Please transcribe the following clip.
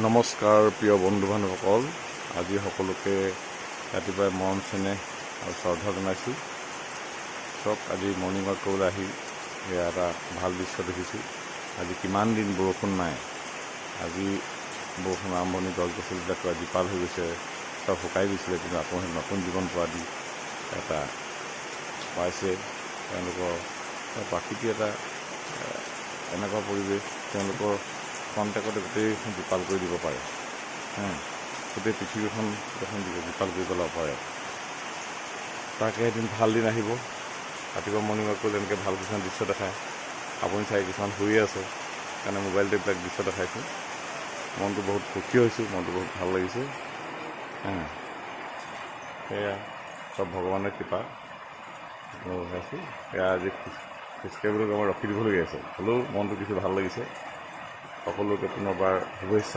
নমস্কাৰ প্ৰিয় বন্ধু বান্ধৱসকল, আজি সকলোকে ৰাতিপুৱাই মৰম চেনেহ আৰু শ্ৰদ্ধা জনাইছোঁ। চব আজি মৰ্ণিং ৱাক কৰিবলৈ আহি এয়া এটা ভাল দৃশ্য দেখিছোঁ। আজি কিমান দিন বৰষুণ নাই, আজি বৰষুণ আৰম্ভণি, গছ গছনিবিলাকো আজি জীপাল হৈ গৈছে, চব শুকাই গৈছিলে, কিন্তু আকৌ নতুন জীৱন পোৱা দি এটা পাইছে। তেওঁলোকৰ প্ৰাকৃতিক এটা এনেকুৱা পৰিৱেশ, তেওঁলোকৰ কণ্টেকতে গোটেইখন জীপাল কৰি দিব পাৰে। গোটেই পৃথিৱীখন এখন জীপাল কৰি পেলাব পাৰে। তাকে এদিন ভাল দিন আহিব, ৰাতিপুৱা মৰ্ণিং ৱাক কৰিলে এনেকৈ ভাল কিছুমান দৃশ্য দেখায়। আপুনি চাই কিছুমান শুয়ে আছে কাৰণে মোবাইলতে এইবিলাক দৃশ্য দেখাইছোঁ। মনটো বহুত সুখী হৈছোঁ, মনটো বহুত ভাল লাগিছে। সেয়া চব ভগৱানৰ কৃপা দেখাইছোঁ। সেয়া আজি খোজকাঢ়িবলৈ আমাৰ ৰখি দিবলগীয়া আছে, হ'লেও মনটো কিছু ভাল লাগিছে। সকলোকে পুনৰবাৰ শুভেচ্ছা।